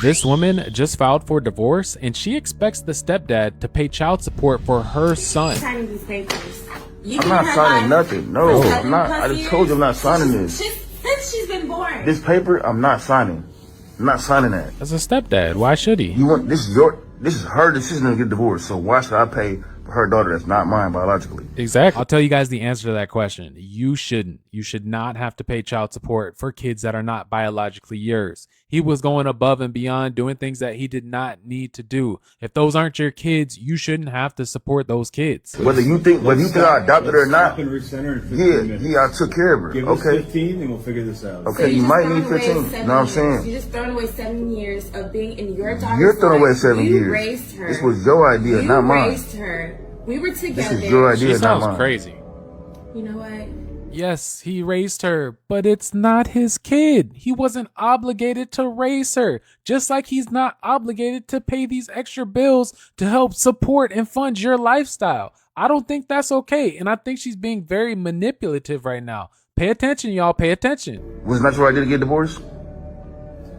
This woman just filed for divorce and she expects the stepdad to pay child support for her son. Signing these papers. I'm not signing nothing. No, I'm not. I just told you I'm not signing this. Since she's been born. This paper, I'm not signing. I'm not signing that. As a stepdad, why should he? This is her decision to get divorced. So why should I pay for her daughter that's not mine biologically? Exactly. I'll tell you guys the answer to that question. You shouldn't. You should not have to pay child support for kids that are not biologically yours. He was going above and beyond doing things that he did not need to do. If those aren't your kids, you shouldn't have to support those kids. Whether you think I adopted her or not, I took care of her. Give us 15 and we'll figure this out. Okay, so you might need 15. You know what I'm saying? You're just throwing away 7 years of being in your daughter's life. You're throwing away 7 years. You raised her. This was your idea, not mine. You raised her. We were together. This is your idea, she not mine. sounds crazy. You know what? Yes, he raised her, but it's not his kid. He wasn't obligated to raise her, just like he's not obligated to pay these extra bills to help support and fund your lifestyle. I don't think that's okay, and I think she's being very manipulative right now. Pay attention, y'all. Pay attention. Was it not your idea to get divorced?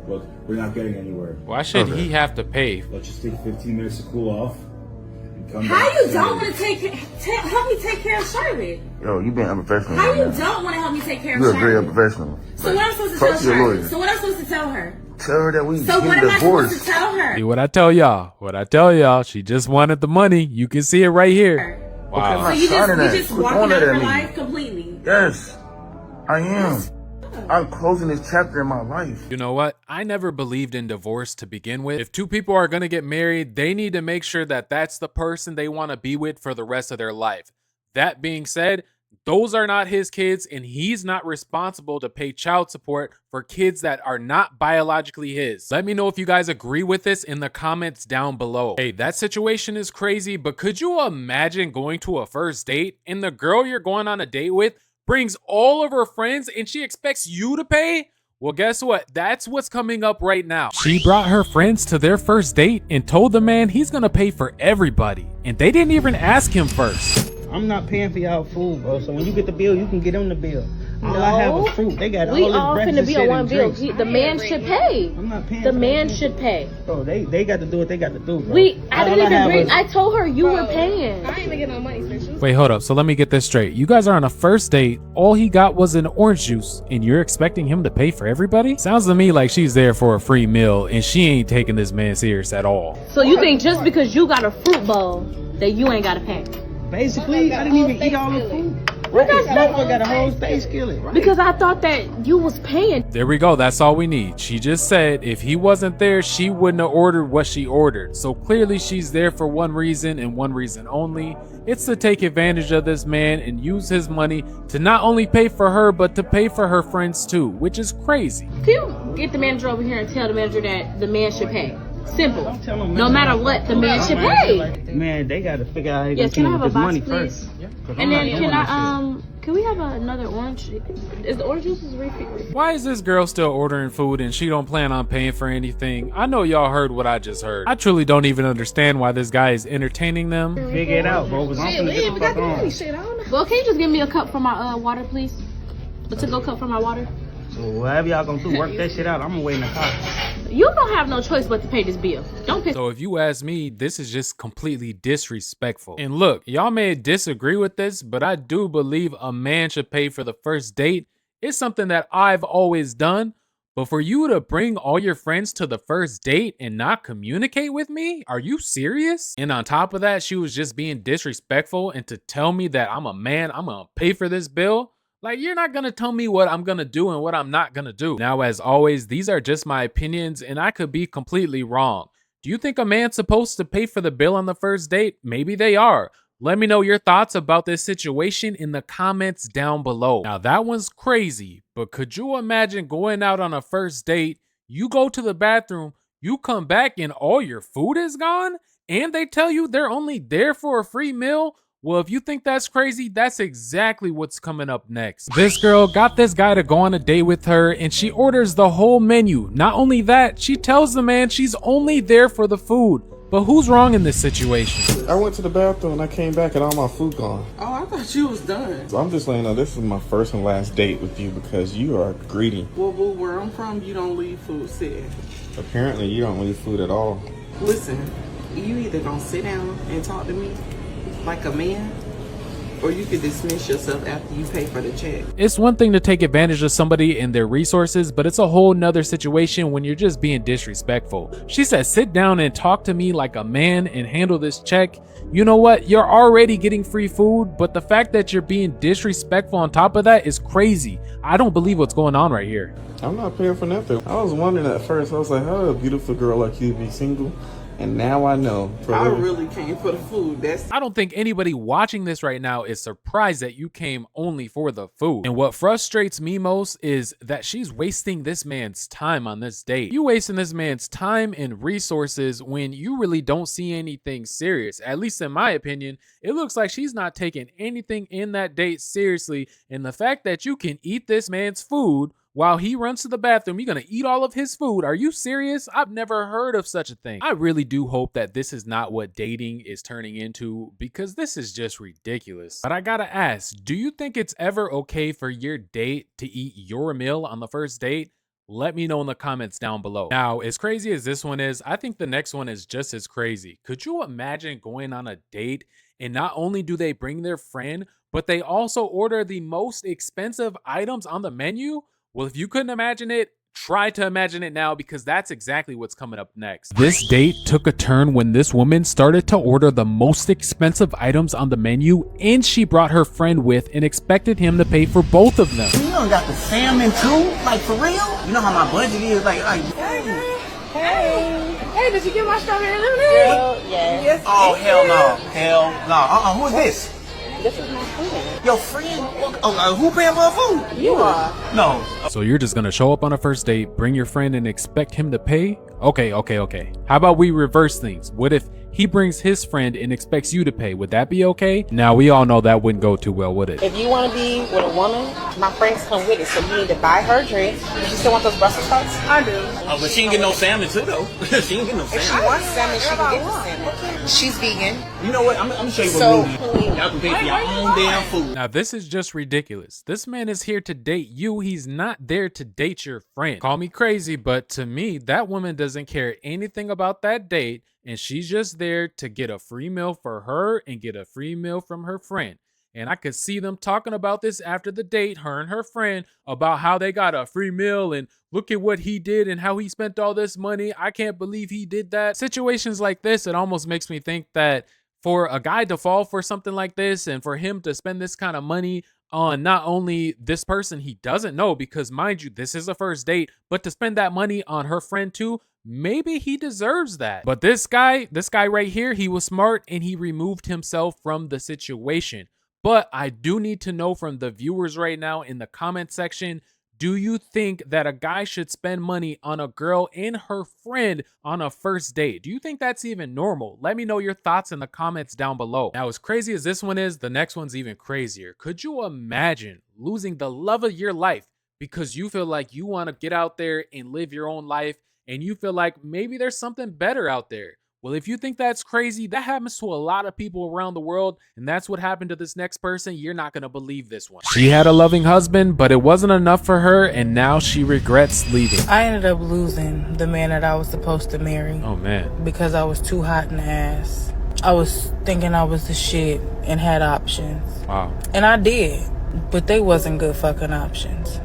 Look, we're not getting anywhere. Why should he have to pay? Let's just take 15 minutes to cool off. How you don't want to help me take care of Charlotte? Yo, you being unprofessional. How you don't want to help me take care of Charlotte? You're very unprofessional. So what I'm supposed to tell Charlotte? So what I'm supposed to tell her? Tell her that we So what am I supposed to tell her? See what I tell y'all? What I tell y'all? She just wanted the money. You can see it right here. Wow. Okay, so you just walking out of her life completely? Yes, I am. I'm closing this chapter in my life. You know what? I never believed in divorce to begin with. If two people are going to get married, they need to make sure that that's the person they want to be with for the rest of their life. That being said, those are not his kids, and he's not responsible to pay child support for kids that are not biologically his. Let me know if you guys agree with this in the comments down below. Hey, that situation is crazy, but could you imagine going to a first date and the girl you're going on a date with brings all of her friends and she expects you to pay? Well, guess what? That's what's coming up right now. She brought her friends to their first date and told the man he's gonna pay for everybody. And they didn't even ask him first. I'm not paying for y'all food, bro. So when you get the bill, you can get on the bill. All I have is fruit. They got all this breakfast be on one bill. The man should pay. I'm not paying. The man should pay. Bro, they got to do what they got to do, bro. I didn't even agree. I told her you were paying. I ain't even getting no money, sis. Wait, hold up. So let me get this straight. You guys are on a first date. All he got was an orange juice, and you're expecting him to pay for everybody? Sounds to me like she's there for a free meal, and she ain't taking this man serious at all. So you think just because you got a fruit bowl that you ain't got to pay? Basically, I didn't even eat all the food. Right. Motherfucker got a whole steak skillet. Right. Because I thought that you was paying. There we go. That's all we need. She just said if he wasn't there, she wouldn't have ordered what she ordered. So clearly she's there for one reason and one reason only. It's to take advantage of this man and use his money to not only pay for her, but to pay for her friends too, which is crazy. Can you get the manager over here and tell the manager that the man should pay? Simple. No matter what, the man should pay. Man, they got to figure out how yes, can I have a box, please? First. And then can we have another orange? Is the orange juice refill? Why is this girl still ordering food and she don't plan on paying for anything? I know y'all heard what I just heard. I truly don't even understand why this guy is entertaining them. Figure it out, bro, because I'm finna get the fuck on. Well, can you just give me a cup for my water, please? A to-go cup for my water? So whatever y'all gonna do, work that shit out. I'm gonna wait in the car. You don't have no choice but to pay this bill. Don't pay. So if you ask me, this is just completely disrespectful. And look, y'all may disagree with this, but I do believe a man should pay for the first date. It's something that I've always done. But for you to bring all your friends to the first date and not communicate with me? Are you serious? And on top of that, she was just being disrespectful, and to tell me that I'm a man, I'm gonna pay for this bill? Like, you're not going to tell me what I'm going to do and what I'm not going to do. Now, as always, these are just my opinions and I could be completely wrong. Do you think a man's supposed to pay for the bill on the first date? Maybe they are. Let me know your thoughts about this situation in the comments down below. Now, that one's crazy, but could you imagine going out on a first date, you go to the bathroom, you come back and all your food is gone? And they tell you they're only there for a free meal? Well, if you think that's crazy, that's exactly what's coming up next. This girl got this guy to go on a date with her and she orders the whole menu. Not only that, she tells the man she's only there for the food. But who's wrong in this situation? I went to the bathroom and I came back and all my food gone. Oh, I thought you was done. So I'm just letting you know this is my first and last date with you because you are greedy. Well, boo, where I'm from, you don't leave food set. Apparently, you don't leave food at all. Listen, you either gonna sit down and talk to me like a man, or you could dismiss yourself after you pay for the check. It's one thing to take advantage of somebody and their resources, but it's a whole nother situation when you're just being disrespectful. She said, sit down and talk to me like a man and handle this check. You know what? You're already getting free food, but the fact that you're being disrespectful on top of that is crazy. I don't believe what's going on right here. I'm not paying for nothing. I was wondering at first. I was like, how a beautiful girl like you be single? And now I know. I really came for the food. I don't think anybody watching this right now is surprised that you came only for the food. And what frustrates me most is that she's wasting this man's time on this date. You wasting this man's time and resources when you really don't see anything serious. At least in my opinion, it looks like she's not taking anything in that date seriously. And the fact that you can eat this man's food while he runs to the bathroom, you're gonna eat all of his food. Are you serious? I've never heard of such a thing. I really do hope that this is not what dating is turning into, because this is just ridiculous. But I gotta ask, do you think it's ever okay for your date to eat your meal on the first date? Let me know in the comments down below. Now, as crazy as this one is, I think the next one is just as crazy. Could you imagine going on a date and not only do they bring their friend, but they also order the most expensive items on the menu? Well, if you couldn't imagine it, try to imagine it now, because that's exactly what's coming up next. This date took a turn when this woman started to order the most expensive items on the menu, and she brought her friend with and expected him to pay for both of them. You done got the salmon too? Like for real? You know how my budget is? Like Hey, did you get my strawberry lemonade? Yes. oh hell no. Hell no. Who is this? This is my friend. Your friend? Who paying for her food? You are. No. So you're just gonna show up on a first date, bring your friend, and expect him to pay? Okay. How about we reverse things? What if he brings his friend and expects you to pay? Would that be okay? Now, we all know that wouldn't go too well, would it? If you want to be with a woman, my friends come with it. So you need to buy her dress. Does she still want those Brussels sprouts? I do. Oh, but she ain't get no salmon too though. She ain't get no If she salmon. wants salmon, she can get the salmon. She's vegan. You know what? I'm gonna show you So, what we do. Y'all can pay for your own damn food. Now, this is just ridiculous. This man is here to date you. He's not there to date your friend. Call me crazy, but to me, that woman doesn't care anything about that date, and she's just there to get a free meal for her and get a free meal from her friend. And I could see them talking about this after the date, her and her friend, about how they got a free meal and look at what he did and how he spent all this money. I can't believe he did that. Situations like this, it almost makes me think that for a guy to fall for something like this and for him to spend this kind of money on not only this person he doesn't know, because mind you, this is a first date, but to spend that money on her friend too, maybe he deserves that. But this guy right here, he was smart and he removed himself from the situation. But I do need to know from the viewers right now in the comment section, do you think that a guy should spend money on a girl and her friend on a first date? Do you think that's even normal? Let me know your thoughts in the comments down below. Now, as crazy as this one is, the next one's even crazier. Could you imagine losing the love of your life because you feel like you want to get out there and live your own life and you feel like maybe there's something better out there? Well, if you think that's crazy, that happens to a lot of people around the world, and that's what happened to this next person. You're not going to believe this one. She had a loving husband, but it wasn't enough for her, and now she regrets leaving. I ended up losing the man that I was supposed to marry. Oh, man. Because I was too hot in the ass. I was thinking I was the shit and had options. Wow. And I did, but they wasn't good fucking options.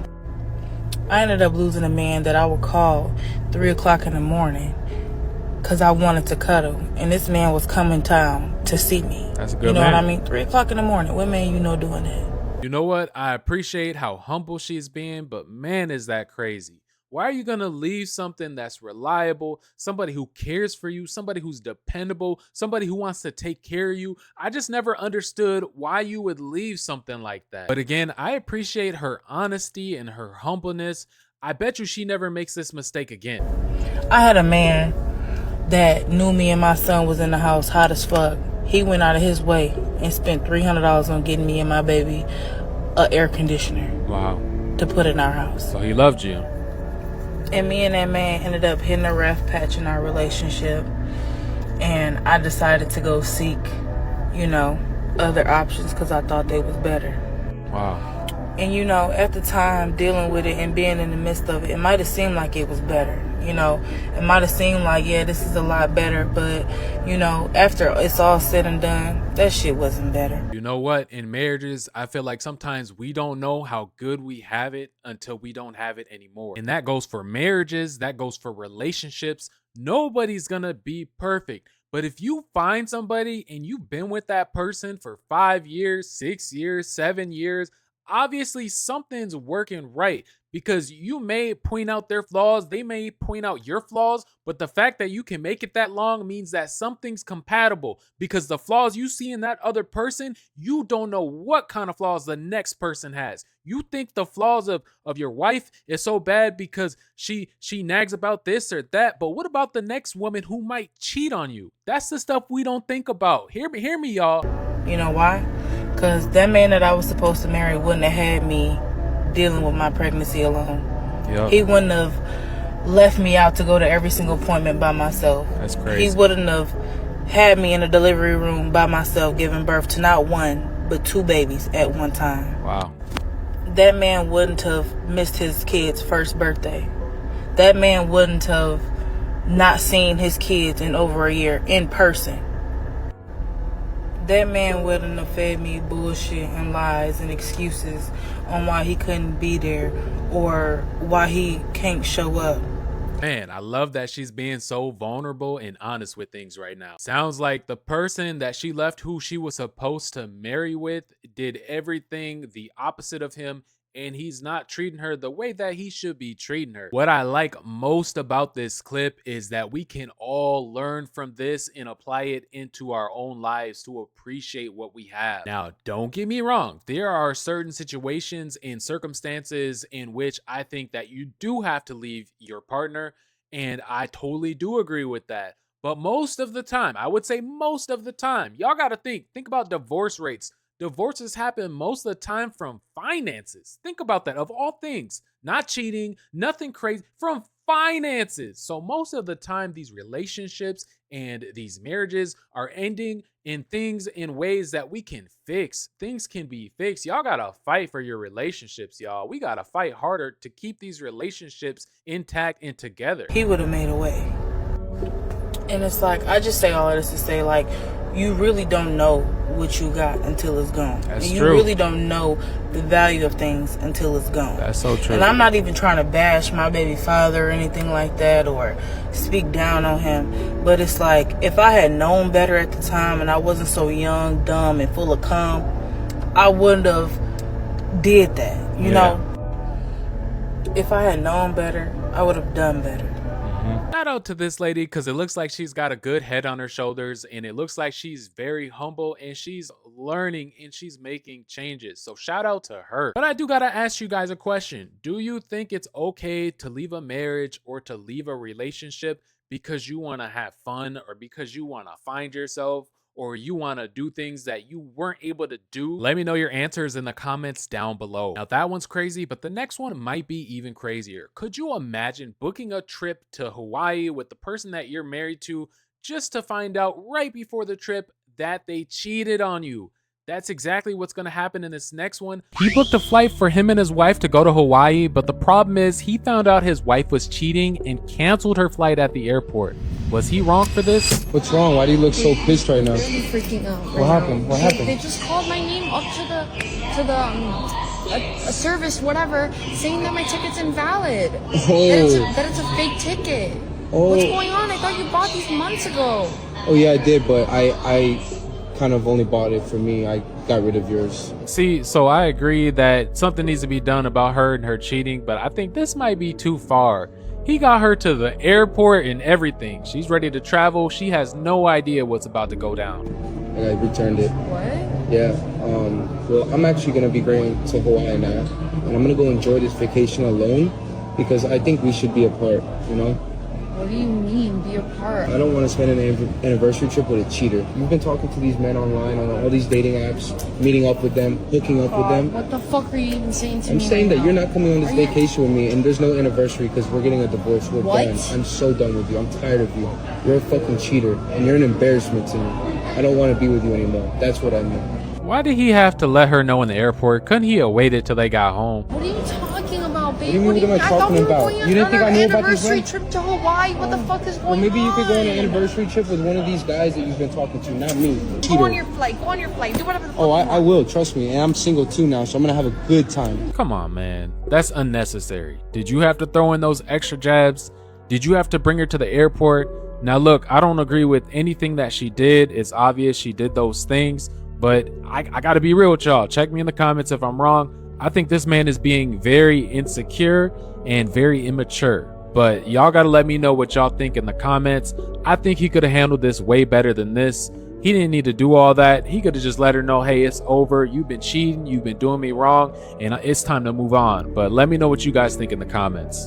I ended up losing a man that I would call 3 o'clock in the morning because I wanted to cuddle, and this man was coming town to see me. That's a good man. You know what I mean? 3 o'clock in the morning. What man you know doing that? You know what? I appreciate how humble she's being, but man, is that crazy. Why are you going to leave something that's reliable, somebody who cares for you, somebody who's dependable, somebody who wants to take care of you? I just never understood why you would leave something like that. But again, I appreciate her honesty and her humbleness. I bet you she never makes this mistake again. I had a man that knew me and my son was in the house hot as fuck. He went out of his way and spent $300 on getting me and my baby a air conditioner. Wow. To put in our house. So he loved you. And me and that man ended up hitting a rough patch in our relationship. And I decided to go seek, other options because I thought they was better. Wow. And at the time, dealing with it and being in the midst of it, it might have seemed like it was better. You know, it might have seemed like, yeah, this is a lot better, but, you know, after it's all said and done, that shit wasn't better. You know what? In marriages, I feel like sometimes we don't know how good we have it until we don't have it anymore. And that goes for marriages, that goes for relationships. Nobody's gonna be perfect. But if you find somebody and you've been with that person for 5 years, 6 years, 7 years, obviously something's working right, because you may point out their flaws, they may point out your flaws, but the fact that you can make it that long means that something's compatible, because the flaws you see in that other person, you don't know what kind of flaws the next person has. You think the flaws of your wife is so bad because she nags about this or that, but what about the next woman who might cheat on you? That's the stuff we don't think about. Hear me, y'all. You know why? Because that man that I was supposed to marry wouldn't have had me dealing with my pregnancy alone. Yep. He wouldn't have left me out to go to every single appointment by myself. That's crazy. He wouldn't have had me in a delivery room by myself giving birth to not one, but 2 babies at one time. Wow. That man wouldn't have missed his kid's first birthday. That man wouldn't have not seen his kids in over a year in person. That man wouldn't have fed me bullshit and lies and excuses on why he couldn't be there or why he can't show up. Man, I love that she's being so vulnerable and honest with things right now. Sounds like the person that she left, who she was supposed to marry with, did everything the opposite of him, and he's not treating her the way that he should be treating her. What I like most about this clip is that we can all learn from this and apply it into our own lives to appreciate what we have. Now, don't get me wrong. There are certain situations and circumstances in which I think that you do have to leave your partner, and I totally do agree with that. But most of the time, I would say most of the time, y'all got to think about divorce rates. Divorces happen most of the time from finances. Think about that. Of all things, not cheating, nothing crazy, from finances. So most of the time, these relationships and these marriages are ending in ways that we can fix. Things can be fixed. Y'all gotta fight for your relationships, y'all. We gotta fight harder to keep these relationships intact and together. He would have made a way. And it's like, I just say all of this to say, like, you really don't know what you got until it's gone. That's and you true. really don't know the value of things until it's gone. That's so true. And I'm not even trying to bash my baby father or anything like that or speak down on him. But it's like, if I had known better at the time and I wasn't so young, dumb, and full of cum, I wouldn't have did that. You know? If I had known better, I would have done better. Shout out to this lady, because it looks like she's got a good head on her shoulders, and it looks like she's very humble and she's learning and she's making changes. So shout out to her. But I do gotta ask you guys a question. Do you think it's okay to leave a marriage or to leave a relationship because you want to have fun, or because you want to find yourself, or you want to do things that you weren't able to do? Let me know your answers in the comments down below. Now that one's crazy, but the next one might be even crazier. Could you imagine booking a trip to Hawaii with the person that you're married to just to find out right before the trip that they cheated on you? That's exactly what's going to happen in this next one. He booked a flight for him and his wife to go to Hawaii, but the problem is he found out his wife was cheating and canceled her flight at the airport. Was he wrong for this? What's wrong? Why do you look so pissed right now? I'm freaking out. What happened? What happened? They just called my name up to the a service, whatever, saying that my ticket's invalid. Oh. That it's a fake ticket. Oh. What's going on? I thought you bought these months ago. Oh yeah, I did, but I kind of only bought it for me. I got rid of yours. See, so I agree that something needs to be done about her and her cheating, but I think this might be too far. He got her to the airport and everything. She's ready to travel. She has no idea what's about to go down. And I returned it. What? Yeah. Well, I'm actually gonna be going to Hawaii now, and I'm gonna go enjoy this vacation alone because I think we should be apart. You know? What do you mean, be apart? I don't want to spend an anniversary trip with a cheater. You've been talking to these men online on all these dating apps, meeting up with them, hooking up with them. What the fuck are you even saying to me? I'm saying right that you're now? not coming on this vacation with me, and there's no anniversary because we're getting a divorce. We're What? done. I'm so done with you. I'm tired of you. You're a fucking cheater, and you're an embarrassment to me. I don't want to be with you anymore. That's what I mean. Why did he have to let her know in the airport? Couldn't he have waited till they got home? What are you talking about, babe? What do you mean, what am I I thought talking we were about? going You didn't think I knew about these anniversary men? trip to Hawaii. Why? What the fuck is going on? Well, maybe you could go on an anniversary trip with one of these guys that you've been talking to, not me. Go on your flight. Go on your flight. Do whatever the fuck Oh, you want. I will. Trust me. And I'm single too now, so I'm gonna have a good time. Come on, man. That's unnecessary. Did you have to throw in those extra jabs? Did you have to bring her to the airport? Now, look, I don't agree with anything that she did. It's obvious she did those things, but I gotta be real with y'all. Check me in the comments if I'm wrong. I think this man is being very insecure and very immature. But y'all gotta let me know what y'all think in the comments. I think he could have handled this way better than this. He didn't need to do all that. He could have just let her know, hey, it's over. You've been cheating. You've been doing me wrong. And it's time to move on. But let me know what you guys think in the comments.